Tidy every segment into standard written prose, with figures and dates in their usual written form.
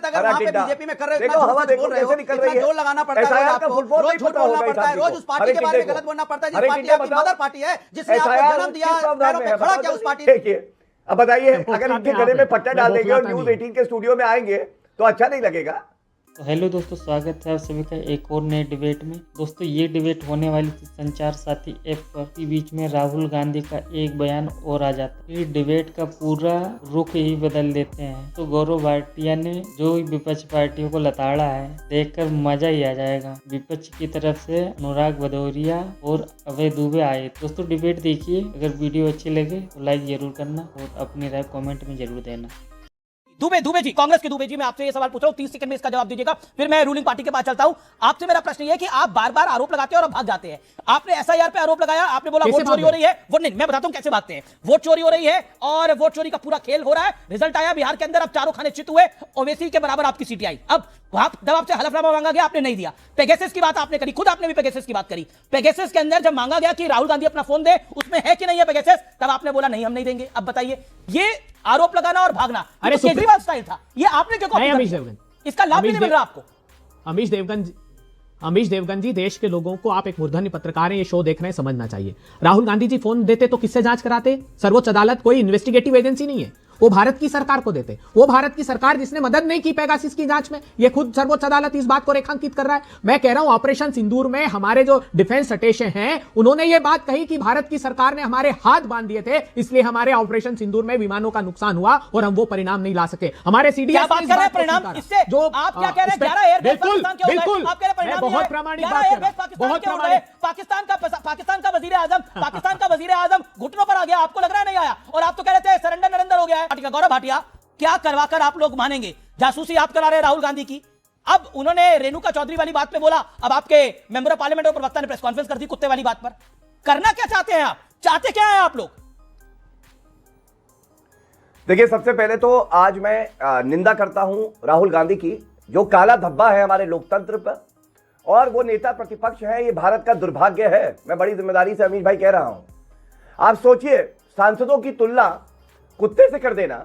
अगर वहां पे बीजेपी में कर रहे हो, बोल रहे हो, इतना जोर लगाना पड़ता है आपको, रोज झूठ बोलना पड़ता है, रोज उस पार्टी के बारे में गलत बोलना पड़ता है जिस पार्टी आपकी मदर पार्टी है, जिसने आपको जन्म दिया, पैरों पे खड़ा किया उस पार्टी ने। अब बताइए, अगर इनके गले में पट्टा डाल देंगे और न्यूज़ 18 के स्टूडियो में आएंगे तो अच्छा नहीं लगेगा। तो हेलो दोस्तों, स्वागत है आप सभी का एक और नए डिबेट में। दोस्तों ये डिबेट होने वाली थी संचार साथी ऐप पर, के बीच में राहुल गांधी का एक बयान और आ जाता है। इस डिबेट का पूरा रुख ही बदल देते हैं। तो गौरव भाटिया ने जो विपक्ष पार्टियों को लताड़ा है, देखकर मजा ही आ जाएगा। विपक्ष की तरफ से अनुराग भदौरिया और अभय दुबे आए। दोस्तों डिबेट देखिए, अगर वीडियो अच्छी लगे तो लाइक जरूर करना और अपनी राय कॉमेंट में जरूर देना। दुबे जी, कांग्रेस के दुबे जी, मैं आपसे ये सवाल पूछ रहा हूं, 30 सेकंड में इसका जवाब दीजिएगा, फिर मैं रूलिंग पार्टी के पास चलता हूं। आपसे मेरा प्रश्न ये है कि आप बार बार आरोप लगाते हैं और भाग जाते हैं। आपने एसआईआर पे आरोप लगाया, आपने बोला वोट चोरी हो रही है, वो नहीं, मैं बताता हूं कैसे भागते हैं। वोट चोरी हो रही है और वोट चोरी का पूरा खेल हो रहा है, रिजल्ट आया बिहार के अंदर, अब चारों खाने चित हुए, ओवैसी के बराबर आपकी सीटें आई। अब जब आपसे हलफनामा मांगा गया, आपने नहीं दिया। पेगासस की बात आपने करी, खुद आपने भी पेगासस की बात करी। पेगासस के अंदर जब मांगा गया कि राहुल गांधी अपना फोन दे, उसमें है कि नहीं है पेगासस, तब आपने बोला नहीं हम नहीं देंगे। अब बताइए, ये आरोप लगाना और भागना, अरे केजरीवाल स्टाइल था, ये आपने क्यों कॉपी कर दिया? इसका लाभ भी नहीं मिल रहा आपको। अमीश देवगन जी, देश के लोगों को, आप एक मूर्धन्य पत्रकार हैं, ये शो देख रहे हैं, समझना चाहिए। राहुल गांधी जी फोन देते तो किससे जांच कराते? सर्वोच्च अदालत कोई इन्वेस्टिगेटिव एजेंसी नहीं है, वो भारत की सरकार को देते। वो भारत की सरकार जिसने मदद नहीं की पेगासस की जांच में, ये खुद सर्वोच्च अदालत इस बात को रेखांकित कर रहा है। मैं कह रहा हूं, ऑपरेशन सिंदूर में हमारे जो डिफेंस अटैचे हैं, उन्होंने ये बात कही कि भारत की सरकार ने हमारे हाथ बांध दिए थे, इसलिए हमारे ऑपरेशन सिंदूर में विमानों का नुकसान हुआ और हम वो परिणाम नहीं ला सके। हमारे सीडीएस बात कर रहे हैं परिणाम, इससे जो आप क्या कह रहे हैं, 11 एयरबेस पाकिस्तान के हो गए, आप कह रहे हैं परिणाम बहुत प्रामाणिक बात कर रहे हैं, बहुत प्रामाणिक। पाकिस्तान का वजीर आजम घुटनों पर आ गया, आपको लग रहा है नहीं आया, और आप तो कह रहे थे सरेंडर नरेंद्र हो गया है। गौरव भाटिया, क्या करवाकर आप लोग मानेंगे? जासूसी आप करा रहे राहुल गांधी की। अब उन्होंने रेणुका चौधरी वाली बात पे बोला, अब आपके मेंबर ऑफ पार्लियामेंट और प्रवक्ता ने प्रेस कॉन्फ्रेंस कर दी कुत्ते वाली बात पर। करना क्या चाहते हैं आप? चाहते क्या है आप लोग? देखिए, सबसे पहले तो आज मैं निंदा करता हूं राहुल गांधी की, जो काला धब्बा है हमारे लोकतंत्र पर, और वो नेता प्रतिपक्ष है। ये भारत का दुर्भाग्य है। मैं बड़ी जिम्मेदारी से अमीश भाई कह रहा हूं। आप सोचिए, सांसदों की तुलना कुत्ते से कर देना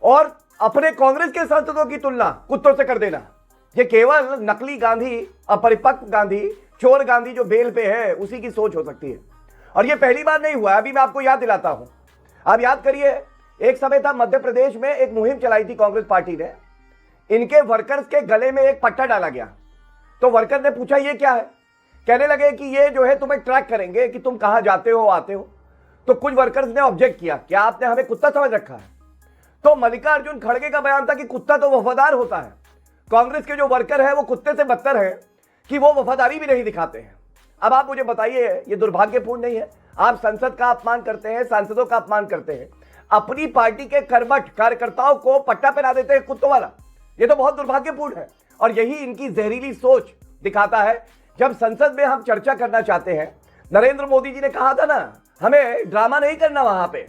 और अपने कांग्रेस के सांसदों की तुलना कुत्तों से कर देना, ये केवल नकली गांधी, अपरिपक्व गांधी, चोर गांधी जो बेल पे है, उसी की सोच हो सकती है। और ये पहली बार नहीं हुआ। अभी मैं आपको याद दिलाता हूं। आप याद करिए, एक समय था मध्य प्रदेश में, एक मुहिम चलाई थी कांग्रेस पार्टी ने। इनके वर्कर्स के गले में एक पट्टा डाला गया, तो वर्कर ने पूछा ये क्या है? कहने लगे कि ये जो है तुम्हें ट्रैक करेंगे कि तुम कहां जाते हो आते हो। तो कुछ वर्कर्स ने ऑब्जेक्ट किया, क्या आपने हमें कुत्ता समझ रखा है? तो मल्लिकार्जुन खड़गे का बयान था कि कुत्ता तो वफादार होता है। कांग्रेस के जो वर्कर है वो कुत्ते से बदतर है कि वो वफादारी भी नहीं दिखाते हैं। अब आप मुझे बताइए, ये दुर्भाग्यपूर्ण नहीं है? आप संसद का अपमान करते हैं, सांसदों का अपमान करते हैं, अपनी पार्टी के कर्मठ कार्यकर्ताओं को पट्टा पहना देते हैं कुत्तों वाला। ये तो बहुत दुर्भाग्यपूर्ण है। और यही इनकी जहरीली सोच दिखाता है। जब संसद में हम चर्चा करना चाहते हैं, नरेंद्र मोदी जी ने कहा था ना, हमें ड्रामा नहीं करना, वहां पे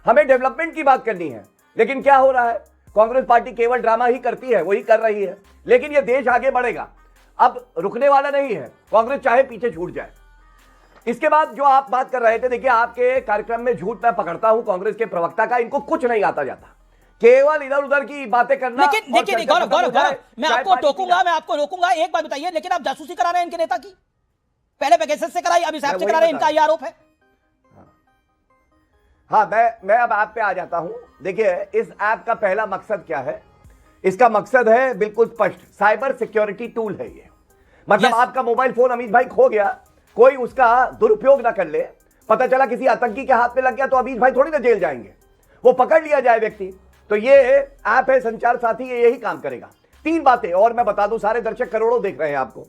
हमें डेवलपमेंट की बात करनी है। लेकिन क्या हो रहा है? कांग्रेस पार्टी केवल ड्रामा ही करती है, वही कर रही है। लेकिन यह देश आगे बढ़ेगा, अब रुकने वाला नहीं है। कांग्रेस चाहे पीछे छूट जाए। इसके बाद जो आप बात कर रहे थे, देखिए आपके कार्यक्रम में झूठ मैं पकड़ता हूं कांग्रेस के प्रवक्ता का, इनको कुछ नहीं आता जाता, केवल इधर उधर की बातें करना। लेकिन गौरव, मैं आपको टोकूंगा, मैं आपको रोकूंगा। एक बात बताइए, लेकिन आप जासूसी करा रहे हैं इनके नेता की, पहले पेगासस से कराई, अब इस ऐप से करा रहे हैं, इनका यह आरोप है। हाँ, मैं अब ऐप पे आ जाता हूं। देखिए, इस ऐप का पहला मकसद क्या है? इसका मकसद है बिल्कुल स्पष्ट, साइबर सिक्योरिटी टूल है ये। मतलब आपका मोबाइल फोन अमीश भाई खो गया, कोई उसका दुरुपयोग ना कर ले, पता चला किसी आतंकी के हाथ में लग गया, तो अमीश भाई थोड़ी ना जेल जाएंगे, वो पकड़ लिया जाए व्यक्ति। तो ये ऐप है संचार साथी, ये यही काम करेगा। 3 बातें और मैं बता दूं, सारे दर्शक करोड़ों देख रहे हैं आपको।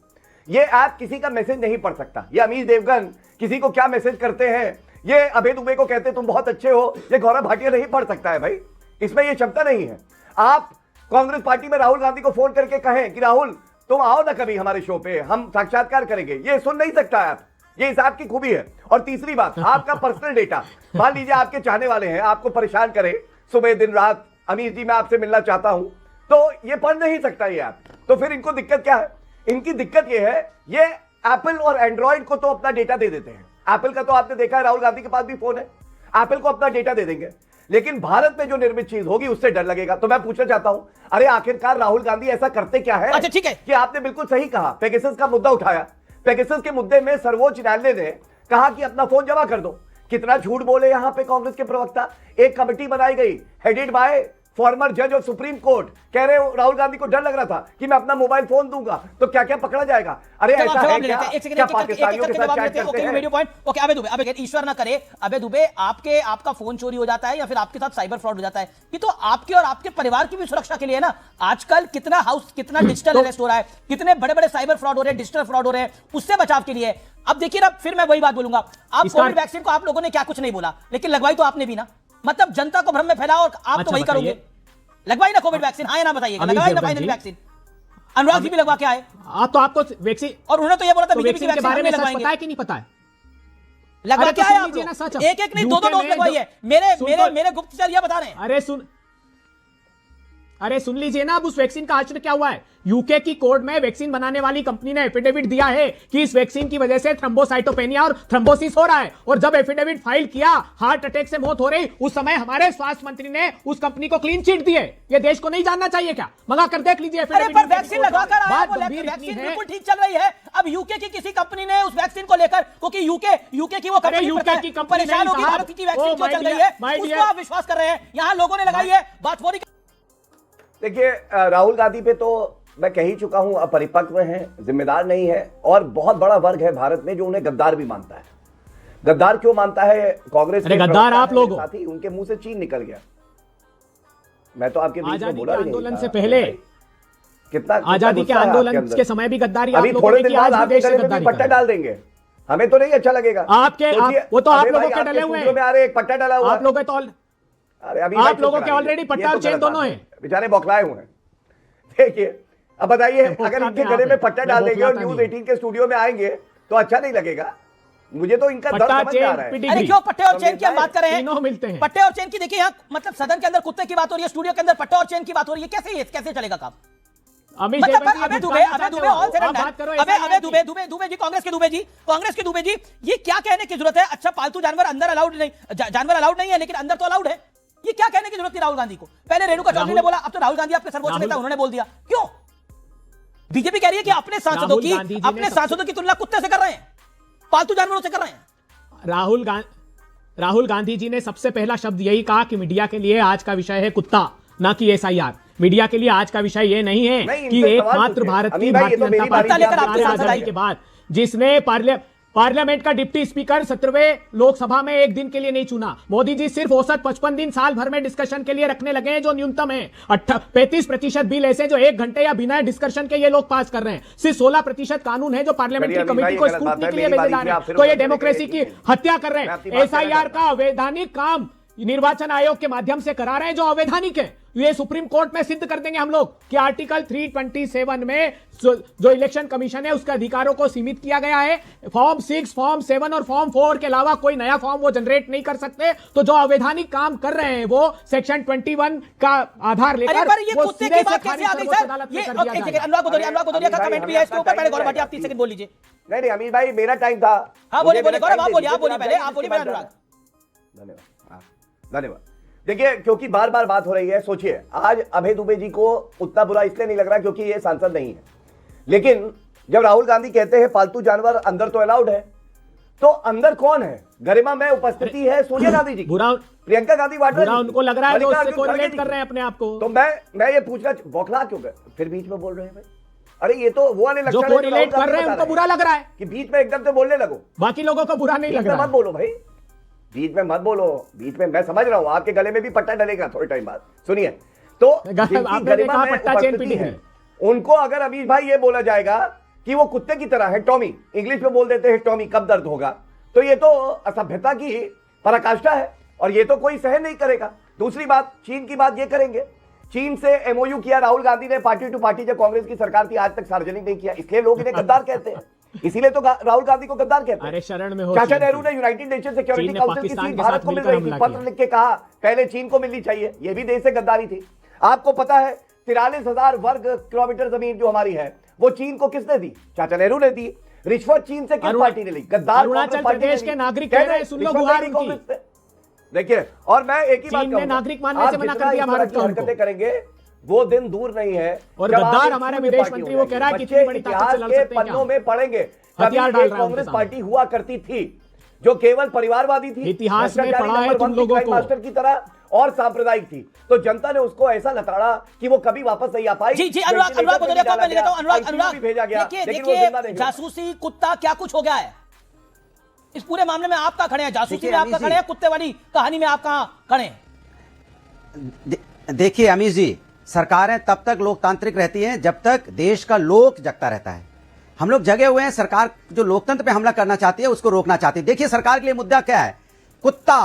ये ऐप किसी का मैसेज नहीं पढ़ सकता। ये अमीश देवगन किसी को क्या मैसेज करते हैं, ये अभय दुबे को कहते तुम बहुत अच्छे हो, ये गौरव भाटिया नहीं पढ़ सकता है भाई, इसमें ये क्षमता नहीं है। आप कांग्रेस पार्टी में राहुल गांधी को फोन करके कहें कि राहुल तुम आओ ना कभी हमारे शो पे, हम साक्षात्कार करेंगे, ये सुन नहीं सकता ऐप। ये इस ऐप की खूबी है। और तीसरी बात, आपका पर्सनल डेटा, मान लीजिए आपके चाहने वाले हैं, आपको परेशान करें सुबह दिन रात, अमीश जी मैं आपसे मिलना चाहता हूं, तो ये पढ़ नहीं सकता ये ऐप। तो फिर इनको दिक्कत क्या है? इनकी दिक्कत ये है, ये एप्पल और एंड्रॉइड को तो अपना डेटा दे देते हैं। एप्पल का तो आपने देखा है, राहुल गांधी के पास भी फोन है, एप्पल को अपना डेटा दे देंगे। लेकिन भारत में जो निर्मित चीज होगी उससे डर लगेगा। तो मैं पूछना चाहता हूं, अरे आखिरकार राहुल गांधी ऐसा करते क्या है? अच्छा ठीक है कि आपने बिल्कुल सही कहा, पेगासस का मुद्दा उठाया। पेगासस के मुद्दे में सर्वोच्च न्यायालय ने कहा कि अपना फोन जमा कर दो। कितना झूठ बोले यहां पे कांग्रेस के प्रवक्ता। एक कमेटी बनाई गई हेडेड बाय फॉर्मर जज ऑफ सुप्रीम कोर्ट, कह रहे हो राहुल गांधी को डर लग रहा था कि मैं अपना मोबाइल फोन दूंगा तो क्या क्या पकड़ा जाएगा। अरे ऐसा है क्या पाकिस्तानियों के साथ चैट करते हैं? ओके अबे दुबे, अबे ईश्वर ना करे, अबे दुबे आपका फोन चोरी हो जाता है या फिर आपके साथ साइबर फ्रॉड हो जाता है, ये तो आपके और आपके परिवार की भी सुरक्षा के लिए है ना। आजकल कितना डिजिटल अरेस्ट हो रहा है, कितने बड़े बड़े साइबर फ्रॉड हो रहे हैं, डिजिटल फ्रॉड हो रहे हैं, उससे बचाव के लिए। अब देखिए ना, फिर मैं वही बात बोलूंगा, आप कोविड वैक्सीन को आप लोगों ने क्या कुछ नहीं बोला, लेकिन लगवाई तो आपने भी ना। मतलब जनता को भ्रम में फैलाओ और आप तो वही करोगे। लगवाई ना कोविड वैक्सीन, हाँ या ना बताइएगा, लगवाई ना फाइनल वैक्सीन। अनुराग जी भी लगवा के आए। तो आपको वैक्सीन, और उन्होंने तो ये बोला था बीजेपी की के बारे में सच लगवाएंगे। पता है कि नहीं पता है? लगवा के आए आप लोग। एक नहीं, दो डोज लगवाई है। मेरे गुप्तचर ये बता रहे हैं। अरे सुन लीजिए ना, अब उस वैक्सीन का आश्चर्य क्या हुआ है। यूके की कोर्ट में वैक्सीन बनाने वाली कंपनी ने एफिडेविट दिया है कि इस वैक्सीन की वजह से थ्रोम्बोसाइटोपेनिया और थ्रोम्बोसिस हो रहा है। और जब एफिडेविट फाइल किया, हार्ट अटैक से मौत हो रही, उस समय हमारे स्वास्थ्य मंत्री ने उस कंपनी को क्लीन चिट दी है। ये देश को नहीं जानना चाहिए क्या? मंगा कर देख लीजिए। अरे पर वैक्सीन लगवाकर आया, वो वैक्सीन बिल्कुल ठीक चल रही है। अब यूके की किसी कंपनी ने उस वैक्सीन को लेकर, क्योंकि यूके की वो कंपनी परेशान होगी भारत की वैक्सीन क्यों चल रही है, उसको आप विश्वास कर रहे हैं। यहां लोगों ने लगाई है बात। देखिए राहुल गांधी पे तो मैं कह ही चुका हूं, अपरिपक्व हैं, जिम्मेदार नहीं है, और बहुत बड़ा वर्ग है भारत में जो उन्हें गद्दार भी मानता है। गद्दार क्यों मानता है? कांग्रेस के गद्दार आप लोग साथ ही उनके मुंह से चीन निकल गया। मैं तो आपके बीच में बोला भी नहीं। आंदोलन से पहले, कितना आजादी के आंदोलन के समय भी गद्दारी अभी थोड़े दिन बाद आपके गले में पट्टा डाल देंगे, हमें तो नहीं अच्छा लगेगा। वो तो आप लोगों के डले हुए हैं। आ रहे एक पट्टा डाला हुआ आप लोगों के आप लोगों के ऑलरेडी पट्टा और चेन दोनों हैं। बेचारे बौखलाए हुए हैं। देखिए अब बताइए, अगर इनके गले में पट्टा डाल देंगे और न्यूज 18 के स्टूडियो में आएंगे तो अच्छा नहीं लगेगा। मुझे तो इनका दर्द समझ में आ रहा है। अरे क्यों पट्टे और चेन की हम बात कर रहे हैं? तीनों मिलते हैं। पट्टे और चेन की देखिए, यहाँ मतलब सदन के अंदर कुत्ते की बात हो रही है, स्टूडियो के अंदर पट्टे और चेन की बात हो रही है। कैसे चलेगा काम? अबे दुबे जी, कांग्रेस के दुबे जी, ये क्या कहने की जरूरत है? अच्छा पालतू जानवर अंदर अलाउड नहीं, जानवर अलाउड नहीं है, लेकिन अंदर तो अलाउड है। ये क्या कहने की जरूरत थी राहुल गांधी को? पहले रेणुका चौधरी ने बोला, अब तो राहुल गांधी आपके सर्वोच्च नेता, उन्होंने बोल दिया। क्यों? बीजेपी कह रही है कि अपने सांसदों की तुलना कुत्ते से कर रहे हैं, पालतू जानवरों से कर रहे हैं। राहुल गांधी जी ने सबसे पहला शब्द यही कहा कि मीडिया के लिए आज का विषय है कुत्ता, ना कि एसआईआर। मीडिया के लिए आज का विषय ये नहीं है कि एकमात्र भारत की भारतीय जनता पार्टी आजादी के बाद जिसने पार्लियामेंट का डिप्टी स्पीकर 17वें लोकसभा में एक दिन के लिए नहीं चुना। मोदी जी सिर्फ औसत 55 दिन साल भर में डिस्कशन के लिए रखने लगे हैं, जो न्यूनतम है। 35% बिल ऐसे जो 1 घंटे या बिना डिस्कशन के ये लोग पास कर रहे हैं। सिर्फ 16% कानून है जो पार्लियामेंट्री कमेटी को स्क्रूटनी के लिए भेजे जा रहे हैं। तो ये डेमोक्रेसी की हत्या कर रहे हैं। एसआईआर का अवैधानिक काम निर्वाचन आयोग के माध्यम से करा रहे हैं जो अवैधानिक है। ये सुप्रीम कोर्ट में सिद्ध कर देंगे हम लोग कि आर्टिकल 327 में जो इलेक्शन कमीशन है उसके अधिकारों को सीमित किया गया है। फॉर्म 6, फॉर्म 7 और फॉर्म 4 के अलावा कोई नया फॉर्म वो जनरेट नहीं कर सकते। तो जो अवैधानिक काम कर रहे हैं वो सेक्शन 21 का आधार लेकर वो सीधे से खारिज सर्वोच्च अदालत में कर दिया जाएगा। अनुराग भदौरिया का कमेंट भी है इसके ऊपर। पहले गौरव भाटी आप 30 सेकंड बोल लीजिए। नहीं अमीर भाई मेरा टाइम था। हाँ बोलिए गौरव, आप बोलिए पहले, आप बोलिए अनुराग। धन्यवाद। देखिए क्योंकि बार बार बात हो रही है, सोचिए आज अभय दुबे जी को उतना बुरा इसलिए नहीं लग रहा क्योंकि ये सांसद नहीं है, लेकिन जब राहुल गांधी कहते हैं पालतू जानवर अंदर तो अलाउड है, तो अंदर कौन है? गरिमा में उपस्थिति है सोनिया गांधी जी, प्रियंका गांधी वाड्रा, उनको लग रहा है जो उससे कोरिलेट कर रहे हैं अपने आप को। तो मैं ये पूछना, बौखला क्यों गए फिर बीच में बोल रहे हैं भाई? अरे ये तो वो वाले लक्षण कोरिलेट कर रहे हैं उनको बुरा लग रहा है कि बीच में एकदम से बोलने लगो, बाकी लोगों को बुरा नहीं लग रहा। मत बोलो भाई, बीच में मत बोलो। बीच में मैं समझ रहा हूं आपके गले में भी पट्टा डलेगा थोड़े टाइम बाद। सुनिए तो गरिमा में उपस्थिति है, उनको अगर अमीर भाई ये बोला जाएगा कि वो कुत्ते की तरह है, टॉमी, इंग्लिश में बोल देते हैं टॉमी, कब दर्द होगा, तो ये तो असभ्यता की पराकाष्ठा है और ये तो कोई सहन नहीं करेगा। दूसरी बात, चीन की बात ये करेंगे, चीन से एमओयू किया राहुल गांधी ने पार्टी टू पार्टी, जब कांग्रेस की सरकार थी, आज तक सार्वजनिक नहीं किया, इसलिए लोग इन्हें गद्दार कहते हैं, इसीलिए तो राहुल गांधी को गद्दार कहते हैं। अरे शरण में हो। चाचा नेहरू ने यूनाइटेड नेशन सिक्योरिटी काउंसिल की सीट भारत को मिल रही थी, पत्र लिख के कहा पहले चीन को मिलनी चाहिए, यह भी देश से गद्दारी थी। आपको पता है 43,000 वर्ग किलोमीटर जमीन जो हमारी है वो चीन को किसने दी? चाचा नेहरू ने दी। रिश्वत चीन से किस पार्टी ने ली? गद्दार अरुणाचल प्रदेश के नागरिक कह रहे हैं, सुन लो गुहार उनकी। देखिए, और मैं एक ही बात चीन ने कहूंगा, नागरिक मानने आप से मना जितना कर दिया इस तरह भारत की को उनको। हरकतें करेंगे वो दिन दूर नहीं है। और जब आप गद्दार एक हमारे शून्य विदेश पार्टी मंत्री हो वो कह रहा है कि जाएंगे। इतनी बड़ी बच्चे ताकत से लड़ इतिहास सकते के हैं क्या? पन्नों में पढ़ेंगे हथियार कभी डाल एक रहा है कांग्रेस उनके पार्टी हुआ करती थी जो केवल परिवारवादी थी, इतिहास में भ्रष्टाचारी पढ़ा है नंबर तुम 1 लोगों क्राइम को। मास्टर की तरह और सांप्रदायिक थी। तो जनता ने उसको ऐसा लताड़ा कि वो कभी वापस नहीं आ पाई। जी जी, अनुराग भदौरिया को मैं लेता हूं। अनुराग भेजा गया, देखिए लेकिन वो जिंदा देखिए, नहीं हुआ। जासूसी कुत्ता क्या कुछ हो गया है इस पूरे मामले में। आप कहां खड़े हैं? जासूसी देखिए, में आप अमीश कहां खड़े हैं? कुत्ते वाली कहानी में आप कहां खड़े हैं? देखिए अमीश जी, सरकारें तब तक लोकतांत्रिक रहती हैं जब तक देश का लोक जगता रहता है। हम लोग जगे हुए हैं, सरकार जो लोकतंत्र पे हमला करना चाहती है उसको रोकना चाहती है। देखिए सरकार के लिए मुद्दा क्या है? कुत्ता,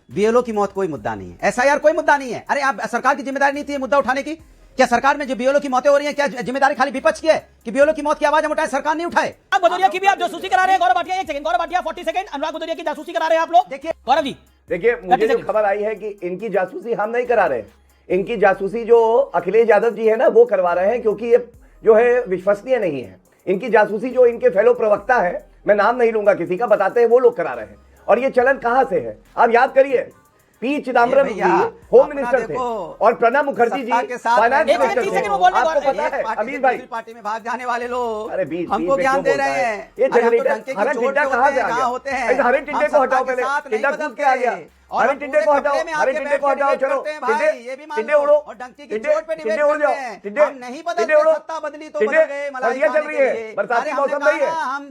बीएलओ की मौत कोई मुद्दा नहीं है, एसआईआर कोई मुद्दा नहीं है। अरे आप, सरकार की जिम्मेदारी नहीं थी ये मुद्दा उठाने की? क्या सरकार में जो बीएलओ की मौतें हो रही हैं, क्या जिम्मेदारी खाली विपक्ष की है कि बीएलओ की मौत की आवाज हम उठाए? सरकार नहीं उठाए। अनुराग भदौरिया की भी आप जासूसी करा रहे हैं। गौरव भाटिया, एक सेकंड, गौरव भाटिया 40 सेकंड। अनुराग भदौरिया की जासूसी करा रहे हैं आप लोग। देखिए गौरव जी, देखिए, मुझे जो खबर आई है कि इनकी जासूसी हम नहीं करा रहे, इनकी जासूसी जो अखिलेश यादव जी है ना वो करवा रहे हैं, क्योंकि ये जो है विश्वसनीय नहीं है। इनकी जासूसी जो इनके फेलो प्रवक्ता है, मैं नाम नहीं लूंगा किसी का, बताते हैं वो लोग करा रहे हैं। और ये चलन कहां से है आप याद करिए। पी चिदम्बरम जी होम मिनिस्टर थे और प्रणब मुखर्जी जी फाइनेंस मिनिस्टर थे। आपको पता है अमीर भाई, पार्टी में भाग जाने वाले लोग अरे बीच हमको ज्ञान दे रहे हैं। ये अरे हम तो जनरेटर डंके की हरे चोट टिड्डा पे कहां से होते हैं, आ कहां होते गया? हैं? इस हरे टिड्डे हम को हटाओ सत्ता के पहले, साथ नहीं टिड्डा कूद बदलते। के आ गया। और हरे हम टिड्डे पूरे को कपड़े हटाओ, में हरे आके टिड्डे बैठ को के हटाओ, डिबेट चलो करते हैं भाई, ये भी मान टिड्डे लो। उड़ो, और डंकी की टिड्डे चोट पे डिबेट टिड्डे उड़ करते जाओ, हैं। टिड्डे हम नहीं बदलते, टिड्डे उड़ो, सत्ता बदली तो टिड्डे बदल गए, मलाई सर्दियां चल पाने रही के है, लिए। बरसाती अरे हमने मौसम नहीं है। कहा हम